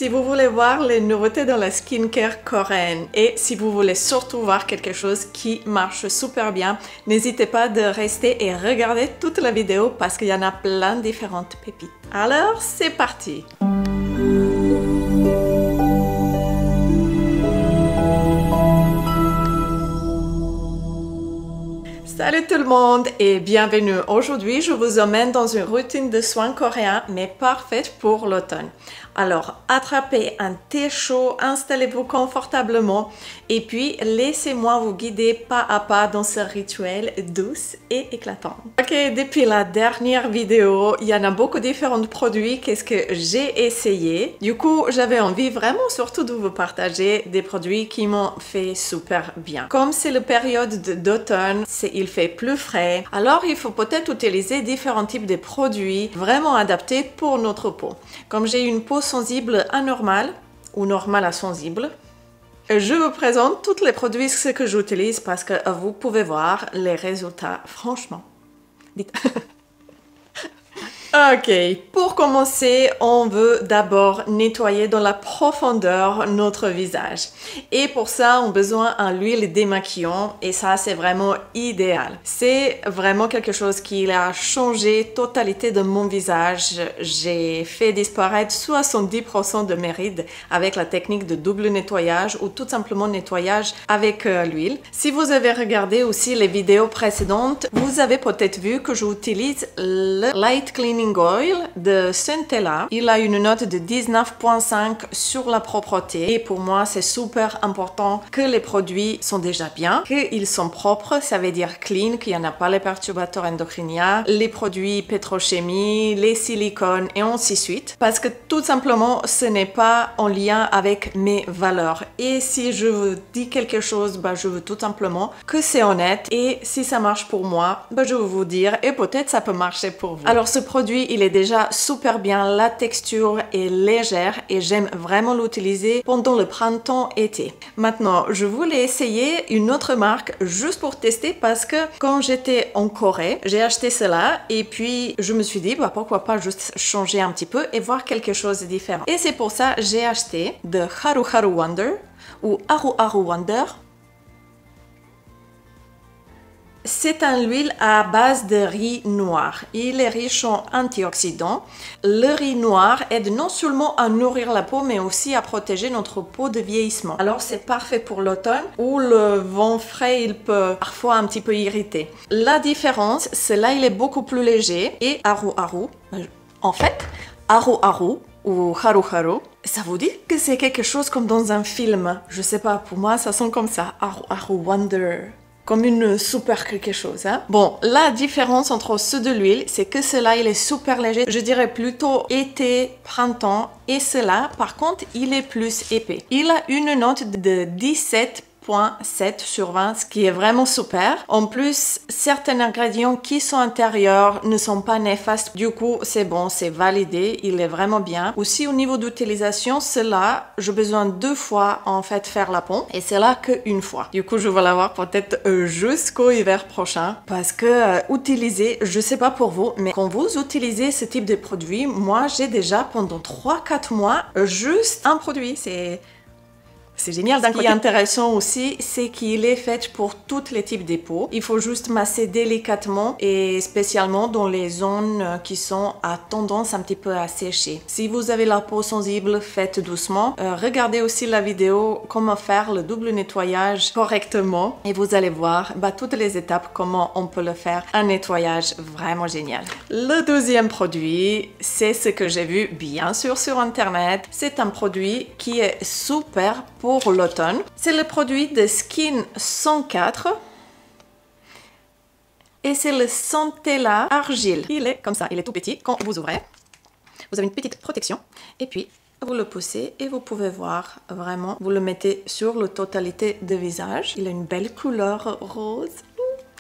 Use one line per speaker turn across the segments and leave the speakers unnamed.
Si vous voulez voir les nouveautés dans la skincare coréenne et si vous voulez surtout voir quelque chose qui marche super bien, n'hésitez pas de rester et regarder toute la vidéo parce qu'il y en a plein de différentes pépites. Alors, c'est parti! Salut tout le monde et bienvenue! Aujourd'hui, je vous emmène dans une routine de soins coréens, mais parfaite pour l'automne. Alors, attrapez un thé chaud, installez-vous confortablement et puis laissez-moi vous guider pas à pas dans ce rituel douce et éclatant. Ok, depuis la dernière vidéo, il y en a beaucoup de différents produits qu'est-ce que j'ai essayé. Du coup, j'avais envie vraiment surtout de vous partager des produits qui m'ont fait super bien. Comme c'est la période d'automne, il fait plus frais, alors il faut peut-être utiliser différents types de produits vraiment adaptés pour notre peau. Comme j'ai une peau sensible anormale ou normale à sensible, je vous présente tous les produits que j'utilise parce que vous pouvez voir les résultats franchement. Dites. Ok, pour commencer, on veut d'abord nettoyer dans la profondeur notre visage. Et pour ça, on a besoin d'huile démaquillant et ça, c'est vraiment idéal. C'est vraiment quelque chose qui a changé totalité de mon visage. J'ai fait disparaître 70% de mes rides avec la technique de double nettoyage ou tout simplement nettoyage avec l'huile. Si vous avez regardé aussi les vidéos précédentes, vous avez peut-être vu que j'utilise le Light Cleaning Oil de Centella. Il a une note de 19.5 sur la propreté et pour moi c'est super important que les produits sont déjà bien, qu'ils sont propres, ça veut dire clean, qu'il n'y en a pas les perturbateurs endocriniens, les produits pétrochimie, les silicones et ainsi de suite parce que tout simplement ce n'est pas en lien avec mes valeurs et si je vous dis quelque chose, je veux tout simplement que c'est honnête et si ça marche pour moi, je vais vous dire et peut-être ça peut marcher pour vous. Alors ce produit il est déjà super bien, la texture est légère et j'aime vraiment l'utiliser pendant le printemps-été. Maintenant, je voulais essayer une autre marque juste pour tester parce que quand j'étais en Corée, j'ai acheté cela et puis je me suis dit pourquoi pas juste changer un petit peu et voir quelque chose de différent. Et c'est pour ça que j'ai acheté de Haru Haru Wonder ou Haru Haru Wonder. C'est un huile à base de riz noir. Il est riche en antioxydants. Le riz noir aide non seulement à nourrir la peau, mais aussi à protéger notre peau de vieillissement. Alors c'est parfait pour l'automne où le vent frais il peut parfois un petit peu irriter. La différence, c'est là il est beaucoup plus léger et Haru Haru. En fait, Haru Haru ou Haru Haru, ça vous dit que c'est quelque chose comme dans un film. Je sais pas, pour moi ça sonne comme ça. Haru Haru Wonder. Comme une super quelque chose. Hein? Bon, la différence entre ceux de l'huile, c'est que cela il est super léger. Je dirais plutôt été, printemps. Et cela, par contre, il est plus épais. Il a une note de 17,7 sur 20, ce qui est vraiment super. En plus, certains ingrédients qui sont intérieurs ne sont pas néfastes. Du coup, c'est bon, c'est validé, il est vraiment bien. Aussi, au niveau d'utilisation, cela, j'ai besoin 2 fois en fait faire la pompe et c'est là qu'une fois. Du coup, je vais l'avoir peut-être jusqu'au hiver prochain parce que utiliser, je sais pas pour vous, mais quand vous utilisez ce type de produit, moi, j'ai déjà pendant 3-4 mois juste un produit. C'est génial. Ce qui est intéressant aussi, c'est qu'il est fait pour tous les types de peaux. Il faut juste masser délicatement et spécialement dans les zones qui sont à tendance un petit peu à sécher. Si vous avez la peau sensible, faites doucement. Regardez aussi la vidéo comment faire le double nettoyage correctement et vous allez voir toutes les étapes comment on peut le faire. Un nettoyage vraiment génial. Le deuxième produit, c'est ce que j'ai vu bien sûr sur internet. C'est un produit qui est super pour l'automne. C'est le produit de Skin 104 et c'est le Centella Argile. Il est comme ça, il est tout petit. Quand vous ouvrez, vous avez une petite protection et puis vous le poussez et vous pouvez voir vraiment, vous le mettez sur la totalité du visage. Il a une belle couleur rose.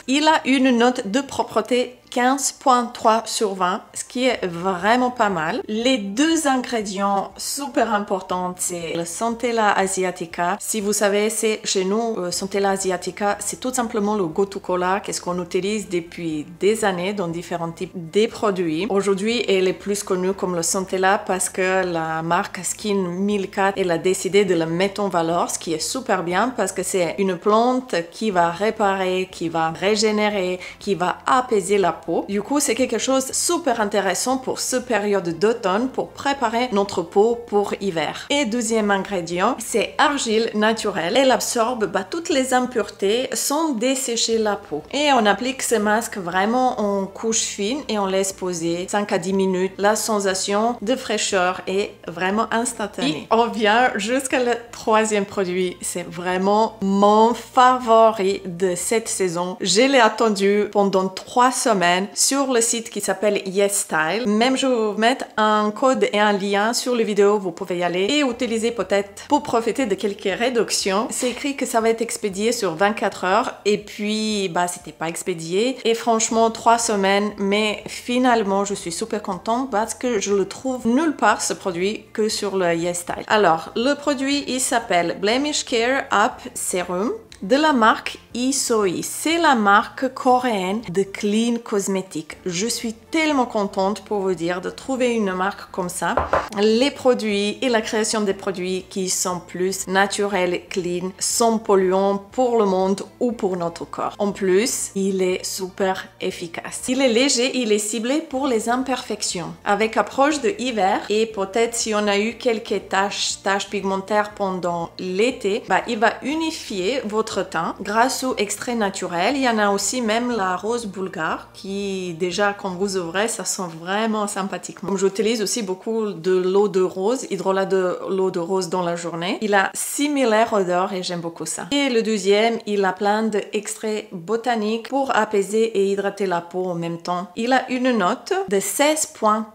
Il a une note de propreté 15.3 sur 20, ce qui est vraiment pas mal. Les deux ingrédients super importants, c'est le Centella asiatica. Si vous savez, c'est chez nous, Centella asiatica, c'est tout simplement le go-to cola, qu'est-ce qu'on utilise depuis des années dans différents types de produits. Aujourd'hui, elle est plus connue comme le Centella parce que la marque Skin 1004, elle a décidé de le mettre en valeur, ce qui est super bien parce que c'est une plante qui va réparer, qui va régénérer, qui va apaiser la peau. Du coup, c'est quelque chose de super intéressant pour cette période d'automne pour préparer notre peau pour hiver. Et deuxième ingrédient, c'est argile naturelle. Elle absorbe toutes les impuretés sans dessécher la peau. Et on applique ce masque vraiment en couche fine et on laisse poser 5 à 10 minutes. La sensation de fraîcheur est vraiment instantanée. Et on vient jusqu'à le troisième produit. C'est vraiment mon favori de cette saison. Je l'ai attendu pendant 3 semaines sur le site qui s'appelle YesStyle. Même je vais vous mettre un code et un lien sur la vidéo. Vous pouvez y aller et utiliser peut-être pour profiter de quelques réductions. C'est écrit que ça va être expédié sur 24 heures et puis c'était pas expédié. Et franchement 3 semaines, mais finalement je suis super contente parce que je le trouve nulle part ce produit que sur le YesStyle. Alors le produit il s'appelle Blemish Care Up Serum de la marque Isoi. C'est la marque coréenne de Clean Cosmetics. Je suis tellement contente pour vous dire de trouver une marque comme ça. Les produits et la création des produits qui sont plus naturels, clean, sans polluants pour le monde ou pour notre corps. En plus, il est super efficace. Il est léger, il est ciblé pour les imperfections. Avec approche de hiver et peut-être si on a eu quelques taches pigmentaires pendant l'été, il va unifier votre teint grâce au extrait naturel. Il y en a aussi même la rose bulgare qui déjà quand vous ouvrez ça sent vraiment sympathiquement. J'utilise aussi beaucoup de l'eau de rose, hydrolat de l'eau de rose dans la journée. Il a similaire odeur et j'aime beaucoup ça. Et le deuxième, il a plein d'extraits botaniques pour apaiser et hydrater la peau en même temps. Il a une note de 16.4.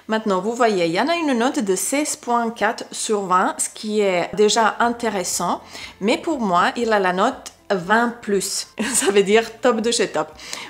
Maintenant, vous voyez, il y en a une note de 16.4 sur 20, ce qui est déjà intéressant. Mais pour moi, il a la note 20+. Ça veut dire top de chez top.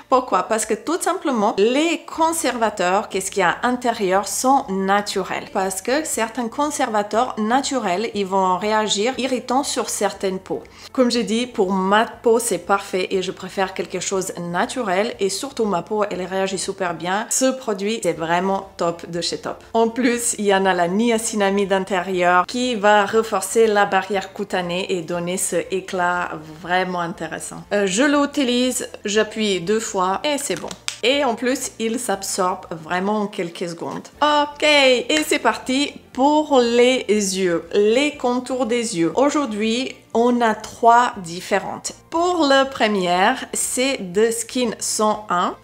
Pourquoi? Parce que tout simplement, les conservateurs, qu'est-ce qu'il y a à l'intérieur, sont naturels. Parce que certains conservateurs naturels, ils vont réagir irritant sur certaines peaux. Comme j'ai dit, pour ma peau, c'est parfait et je préfère quelque chose naturel et surtout ma peau, elle réagit super bien. Ce produit, c'est vraiment top de chez top. En plus, il y en a la niacinamide intérieure qui va renforcer la barrière cutanée et donner ce éclat vraiment intéressant. Je l'utilise, j'appuie 2 fois et c'est bon. Et en plus, il s'absorbe vraiment en quelques secondes. Ok, et c'est parti pour les yeux, les contours des yeux. Aujourd'hui, on a 3 différentes. Pour la première, c'est de Skin 101.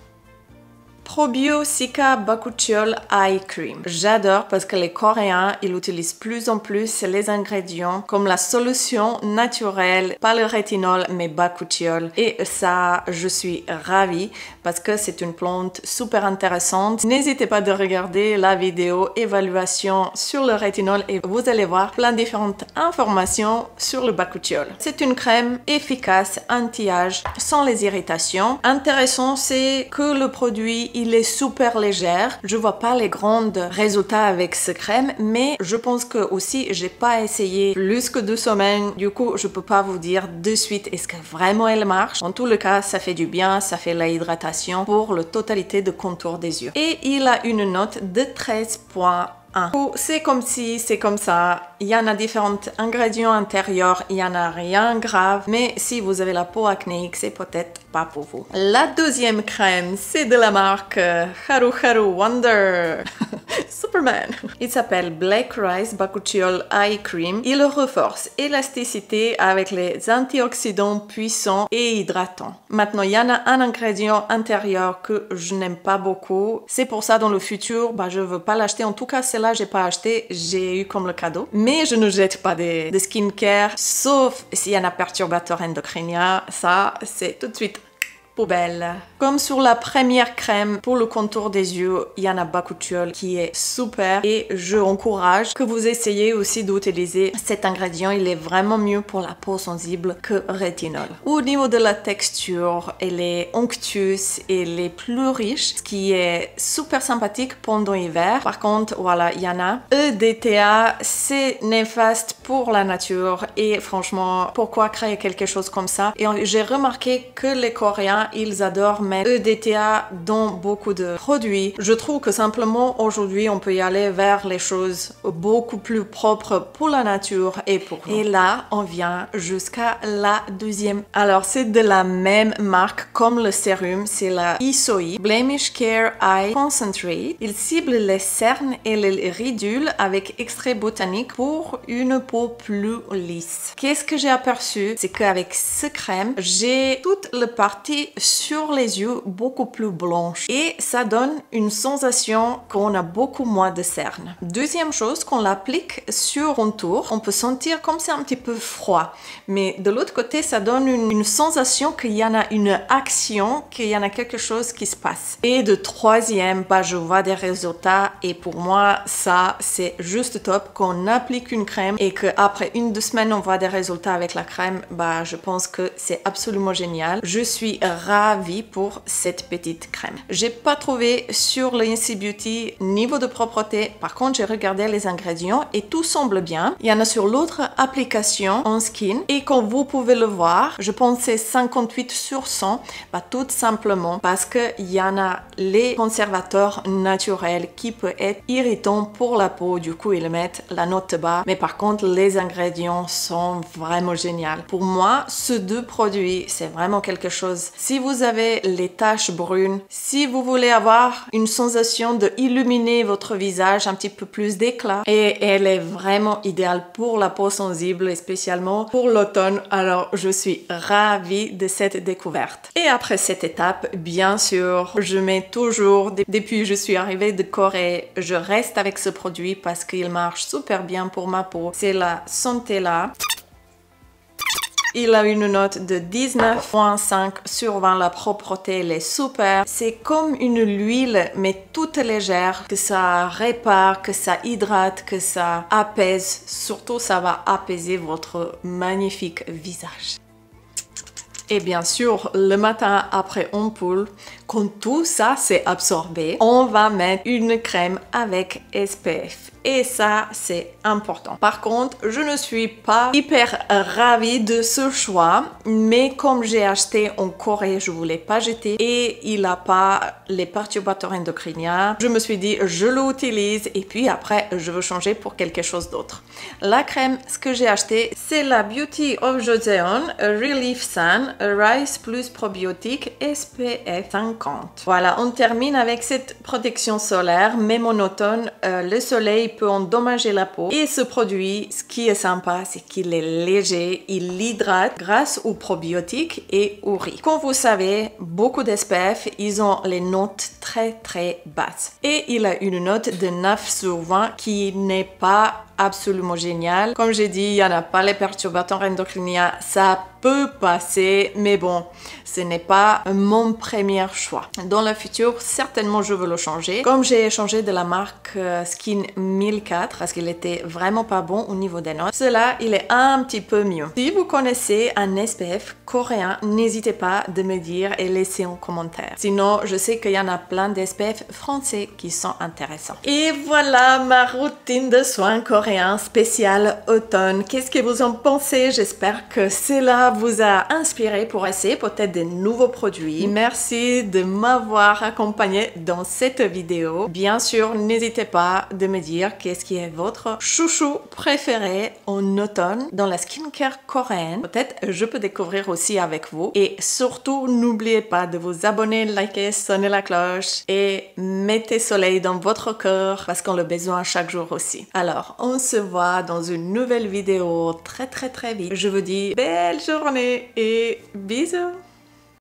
Probio Cica Bakuchiol Eye Cream. J'adore parce que les Coréens, ils utilisent plus en plus les ingrédients comme la solution naturelle, pas le rétinol, mais Bakuchiol. Et ça, je suis ravie parce que c'est une plante super intéressante. N'hésitez pas de regarder la vidéo évaluation sur le rétinol et vous allez voir plein de différentes informations sur le Bakuchiol. C'est une crème efficace, anti-âge, sans les irritations. Intéressant, c'est que le produit il est super léger. Je vois pas les grands résultats avec ce crème, mais je pense que aussi j'ai pas essayé plus que 2 semaines. Du coup, je peux pas vous dire de suite est-ce que vraiment elle marche. En tout le cas, ça fait du bien, ça fait la hydratation pour la totalité de contour des yeux. Et il a une note de 13.1. C'est comme si, c'est comme ça. Il y en a différents ingrédients intérieurs, il n'y en a rien grave, mais si vous avez la peau acnéique, c'est peut-être pas pour vous. La deuxième crème, c'est de la marque Haru Haru Wonder Superman. Il s'appelle Black Rice Bakuchiol Eye Cream. Il renforce élasticité avec les antioxydants puissants et hydratants. Maintenant, il y en a un ingrédient intérieur que je n'aime pas beaucoup. C'est pour ça dans le futur, je veux pas l'acheter. En tout cas, celle-là, j'ai pas acheté. J'ai eu comme le cadeau. Mais je ne jette pas de skincare, sauf s'il y en a perturbateur endocrinien. Ça, c'est tout de suite poubelle. Comme sur la première crème pour le contour des yeux, il y en a Bakuchiol qui est super et je encourage que vous essayiez aussi d'utiliser cet ingrédient. Il est vraiment mieux pour la peau sensible que rétinol. Au niveau de la texture, elle est onctueuse et elle est plus riche, ce qui est super sympathique pendant l'hiver. Par contre, voilà, il y en a. EDTA, c'est néfaste pour la nature et franchement, pourquoi créer quelque chose comme ça? Et j'ai remarqué que les Coréens, ils adorent mettre EDTA dans beaucoup de produits. Je trouve que simplement aujourd'hui, on peut y aller vers les choses beaucoup plus propres pour la nature et pour nous. Et là, on vient jusqu'à la deuxième. Alors, c'est de la même marque comme le sérum, c'est la Isoi Blemish Care Eye Concentrate. Il cible les cernes et les ridules avec extrait botanique pour une peau plus lisse. Qu'est-ce que j'ai aperçu? C'est qu'avec ce crème, j'ai toute la partie sur les yeux beaucoup plus blanche et ça donne une sensation qu'on a beaucoup moins de cernes. Deuxième chose, qu'on l'applique sur le contour, on peut sentir comme c'est un petit peu froid, mais de l'autre côté, ça donne une sensation qu'il y en a une action, qu'il y en a quelque chose qui se passe. Et de troisième, je vois des résultats et pour moi, ça, c'est juste top qu'on applique une crème et qu'après 1-2 semaines, on voit des résultats avec la crème. Je pense que c'est absolument génial. Je suis ravie pour cette petite crème. J'ai pas trouvé sur le Insi Beauty niveau de propreté. Par contre, j'ai regardé les ingrédients et tout semble bien. Il y en a sur l'autre application en skin et comme vous pouvez le voir, je pense que c'est 58 sur 100, tout simplement parce qu'il y en a les conservateurs naturels qui peuvent être irritants pour la peau. Du coup, ils mettent la note bas. Mais par contre, les ingrédients sont vraiment géniaux. Pour moi, ces deux produits, c'est vraiment quelque chose. Si vous avez les taches brunes, si vous voulez avoir une sensation de illuminer votre visage, un petit peu plus d'éclat, et elle est vraiment idéale pour la peau sensible et spécialement pour l'automne. Alors, je suis ravie de cette découverte. Et après cette étape, bien sûr, je mets toujours, depuis que je suis arrivée de Corée, je reste avec ce produit parce qu'il marche super bien pour ma peau. C'est la Centella. Il a une note de 19.5 sur 20. La propreté, elle est super. C'est comme une huile, mais toute légère, que ça répare, que ça hydrate, que ça apaise. Surtout, ça va apaiser votre magnifique visage. Et bien sûr, le matin après ampoule, quand tout ça s'est absorbé, on va mettre une crème avec SPF. Et ça, c'est important. Par contre, je ne suis pas hyper ravie de ce choix, mais comme j'ai acheté en Corée, je voulais pas jeter et il n'a pas les perturbateurs endocriniens. Je me suis dit, je l'utilise et puis après, je veux changer pour quelque chose d'autre. La crème, ce que j'ai acheté, c'est la Beauty of Joseon Relief Sun Rice Plus Probiotique SPF 50. Voilà, on termine avec cette protection solaire, même en automne, le soleil peut endommager la peau. Et ce produit, ce qui est sympa, c'est qu'il est léger, il hydrate grâce aux probiotiques et au riz. Comme vous savez, beaucoup d'SPF, ils ont les notes très basses. Et il a une note de 9 sur 20 qui n'est pas absolument génial. Comme j'ai dit, il n'y en a pas les perturbateurs endocriniens. Ça peut passer, mais bon, ce n'est pas mon premier choix. Dans le futur, certainement, je veux le changer. Comme j'ai changé de la marque Skin 1004 parce qu'il était vraiment pas bon au niveau des notes, cela, il est un petit peu mieux. Si vous connaissez un SPF coréen, n'hésitez pas de me dire et laisser en commentaire. Sinon, je sais qu'il y en a plein d'SPF français qui sont intéressants. Et voilà ma routine de soins coréens spécial automne. Qu'est-ce que vous en pensez? J'espère que cela vous a inspiré pour essayer peut-être de nouveaux produits. Merci de m'avoir accompagné dans cette vidéo. Bien sûr, n'hésitez pas de me dire qu'est-ce qui est votre chouchou préféré en automne dans la skincare coréenne. Peut-être je peux découvrir aussi avec vous. Et surtout, n'oubliez pas de vous abonner, liker, sonner la cloche et mettez soleil dans votre cœur parce qu'on a besoin chaque jour aussi. Alors, on se voit dans une nouvelle vidéo très vite. Je vous dis belle journée et bisous!